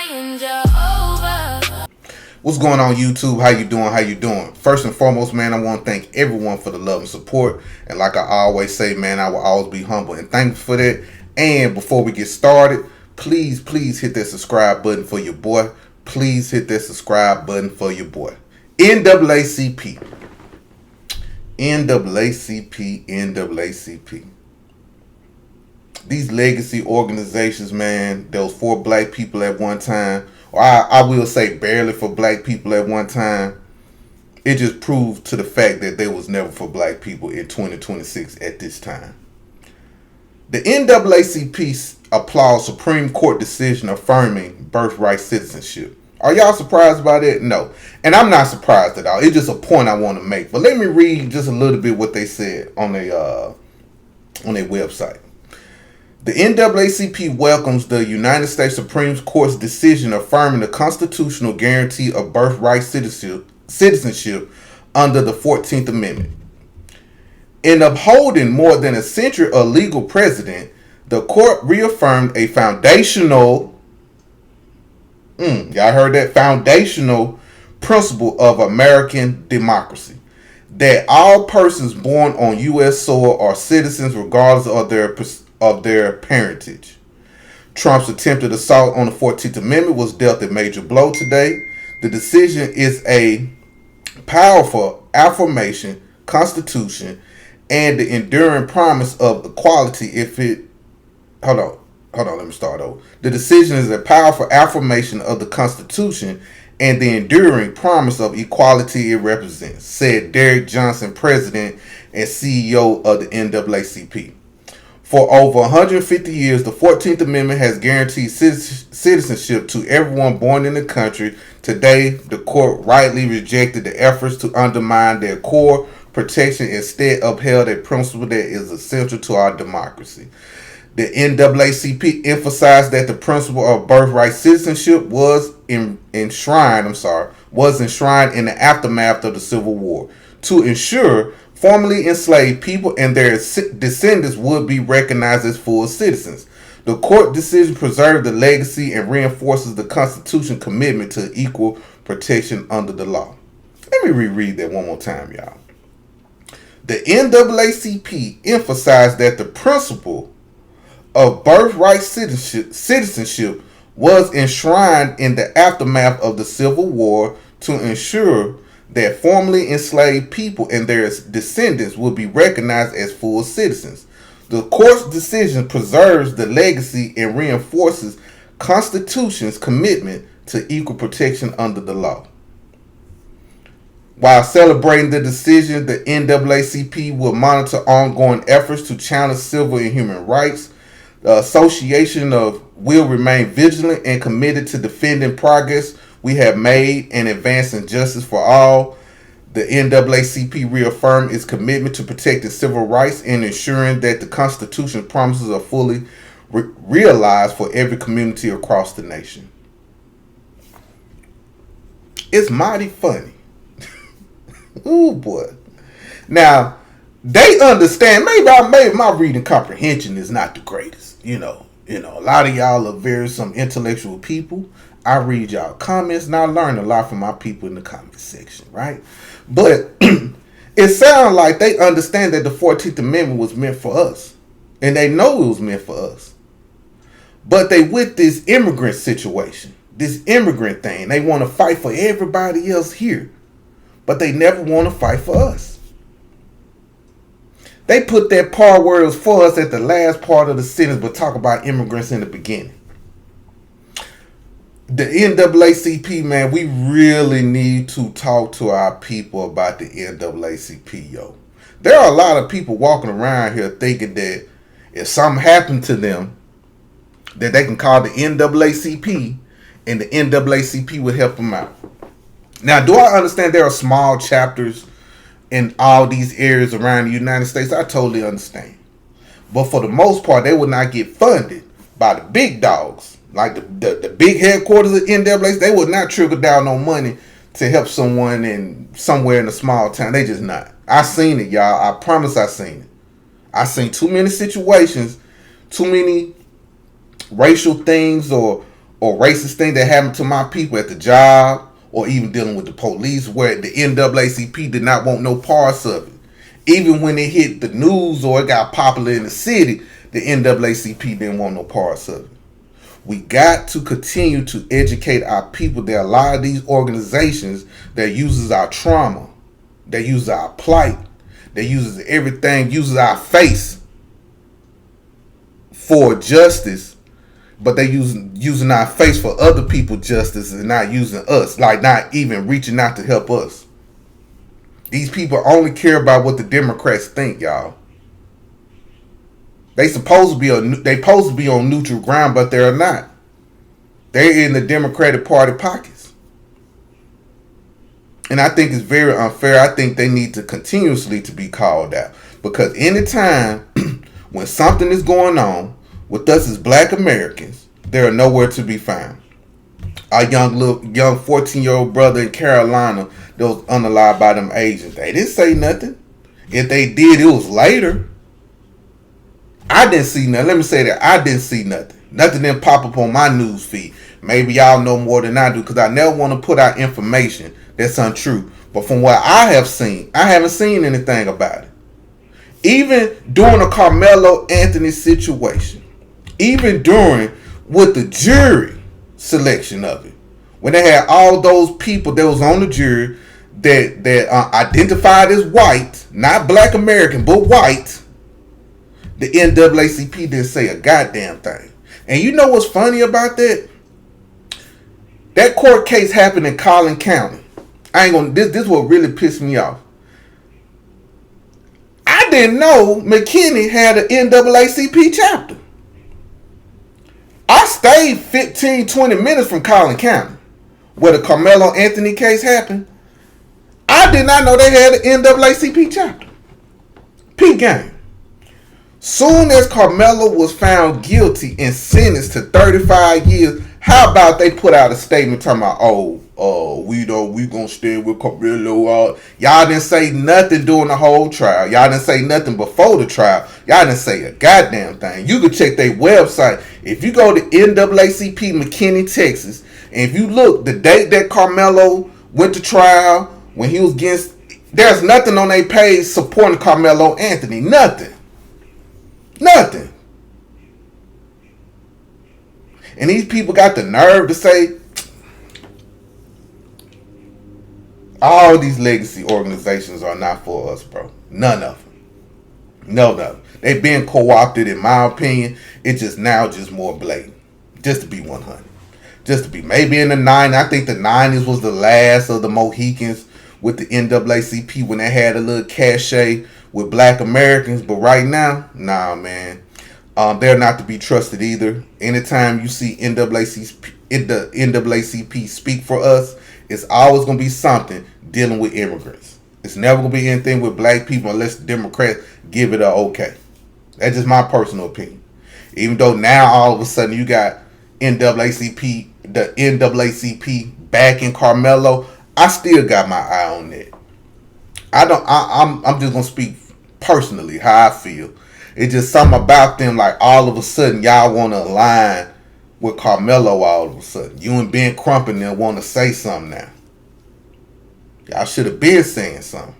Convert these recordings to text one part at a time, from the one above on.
saying Jehovah. What's going on, YouTube? How you doing? How you doing? First and foremost, man, I want to thank everyone for the love and support. And like I always say, man, I will always be humble and thankful for that. And before we get started, please hit that subscribe button for your boy. Please hit that subscribe button for your boy. NAACP. NAACP. These legacy organizations, man, there was for black people at one time. Or I will say barely for black people at one time. It just proved to the fact that they was never for black people in 2026 at this time. The NAACP applauds Supreme Court decision affirming birthright citizenship. Are y'all surprised by that? No. And I'm not surprised at all. It's just a point I want to make. But let me read just a little bit what they said on their website. The NAACP welcomes the United States Supreme Court's decision affirming the constitutional guarantee of birthright citizenship under the 14th Amendment. In upholding more than a century of legal precedent, the court reaffirmed a foundational, y'all heard that, foundational principle of American democracy, that all persons born on U.S. soil are citizens regardless of their parentage. Trump's attempted assault on the 14th Amendment was dealt a major blow today. The decision is a powerful affirmation, constitution, and the enduring promise of equality Hold on, let me start over. The decision is a powerful affirmation of the Constitution and the enduring promise of equality it represents, said Derrick Johnson, President and CEO of the NAACP. For over 150 years, the 14th Amendment has guaranteed citizenship to everyone born in the country. Today, the court rightly rejected the efforts to undermine their core protection, instead upheld a principle that is essential to our democracy. The NAACP emphasized that the principle of birthright citizenship was enshrined in the aftermath of the Civil War to ensure formerly enslaved people and their descendants would be recognized as full citizens. The court decision preserved the legacy and reinforces the Constitution's commitment to equal protection under the law. Let me reread that one more time, y'all. The NAACP emphasized that the principle of birthright citizenship was enshrined in the aftermath of the Civil War to ensure that formerly enslaved people and their descendants would be recognized as full citizens. The court's decision preserves the legacy and reinforces Constitution's commitment to equal protection under the law. While celebrating the decision, the NAACP will monitor ongoing efforts to challenge civil and human rights. The association will remain vigilant and committed to defending progress we have made and advancing justice for all. The NAACP reaffirmed its commitment to protecting civil rights and ensuring that the Constitution's promises are fully realized for every community across the nation. It's mighty funny. Ooh, boy. Now, they understand. Maybe my reading comprehension is not the greatest. You know, a lot of y'all are some intellectual people. I read y'all comments and I learn a lot from my people in the comment section, right? But it sounds like they understand that the 14th Amendment was meant for us. And they know it was meant for us. But they with this immigrant situation, this immigrant thing, they want to fight for everybody else here. But they never want to fight for us. They put that part where it was for us at the last part of the sentence, but talk about immigrants in the beginning. The NAACP, man, we really need to talk to our people about the NAACP, yo. There are a lot of people walking around here thinking that if something happened to them, that they can call the NAACP and the NAACP will help them out. Now, do I understand there are small chapters in all these areas around the United States? I totally understand. But for the most part, they will not get funded by the big dogs. Like the big headquarters of NAACP, they would not trickle down no money to help someone somewhere in a small town. They just not. I seen it, y'all. I promise I seen it. I seen too many situations, too many racial things or or racist thing that happened to my people at the job, or even dealing with the police, where the NAACP did not want no parts of it. Even when it hit the news or it got popular in the city, the NAACP didn't want no parts of it. We got to continue to educate our people. There are a lot of these organizations that uses our trauma, that uses our plight, that uses everything, uses our face for justice, but they using our face for other people's justice and not using us, like not even reaching out to help us. These people only care about what the Democrats think, y'all. They supposed to be on neutral ground, but they're not. They're in the Democratic Party pockets. And I think it's very unfair. I think they need to continuously to be called out. Because anytime when something is going on with us as black Americans, they are nowhere to be found. Our young 14-year-old brother in Carolina that was unalive by them agents, they didn't say nothing. If they did, it was later. I didn't see nothing. Let me say that. I didn't see nothing. Nothing didn't pop up on my news feed. Maybe y'all know more than I do, because I never want to put out information that's untrue. But from what I have seen, I haven't seen anything about it. Even during the Carmelo Anthony situation, even during with the jury selection of it, when they had all those people that was on the jury that identified as white, not black American, but white, the NAACP didn't say a goddamn thing. And you know what's funny about that? That court case happened in Collin County. This is what really pissed me off. I didn't know McKinney had an NAACP chapter. I stayed 15, 20 minutes from Collin County, where the Carmelo Anthony case happened. I did not know they had an NAACP chapter. Peep game. Soon as Carmelo was found guilty and sentenced to 35 years, how about they put out a statement talking about, we gonna stand with Carmelo. Y'all didn't say nothing during the whole trial. Y'all didn't say nothing before the trial. Y'all didn't say a goddamn thing. You can check their website. If you go to NAACP McKinney, Texas, and if you look the date that Carmelo went to trial, when he was against, there's nothing on their page supporting Carmelo Anthony. Nothing. And these people got the nerve to say all these legacy organizations are not for us, bro. None of them. None of them. They've been co-opted, in my opinion. It's just now just more blatant. Just to be 100. Just to be. Maybe in the 90s. I think the 90s was the last of the Mohicans with the NAACP when they had a little cachet with black Americans. But right now, nah, man. They're not to be trusted either. Anytime you see NAACP speak for us, it's always going to be something dealing with immigrants. It's never going to be anything with black people unless the Democrats give it a okay. That's just my personal opinion. Even though now all of a sudden you got the NAACP backing Carmelo, I still got my eye on that. I'm just going to speak personally how I feel. It's just something about them, like all of a sudden y'all want to align with Carmelo all of a sudden. You and Ben Crump and them want to say something now. Y'all should have been saying something.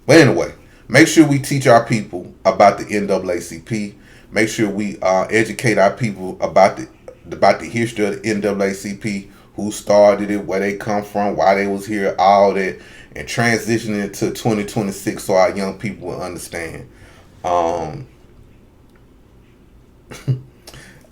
But anyway, make sure we teach our people about the NAACP. Make sure we educate our people about the history of the NAACP, who started it, where they come from, why they was here, all that, and transition it to 2026 so our young people will understand. I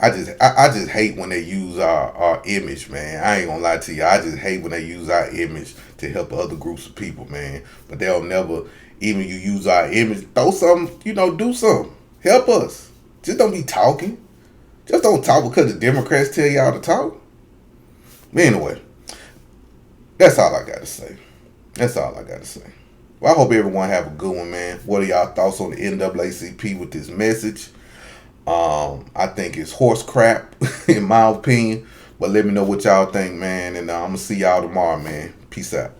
just hate when they use our image, man. I ain't gonna lie to you. I just hate when they use our image to help other groups of people, man. But they'll never, even you use our image, throw something, do something. Help us. Just don't be talking. Just don't talk because the Democrats tell y'all to talk. But anyway, that's all I got to say. Well, I hope everyone have a good one, man. What are y'all thoughts on the NAACP with this message? I think it's horse crap, in my opinion. But let me know what y'all think, man. And I'm going to see y'all tomorrow, man. Peace out.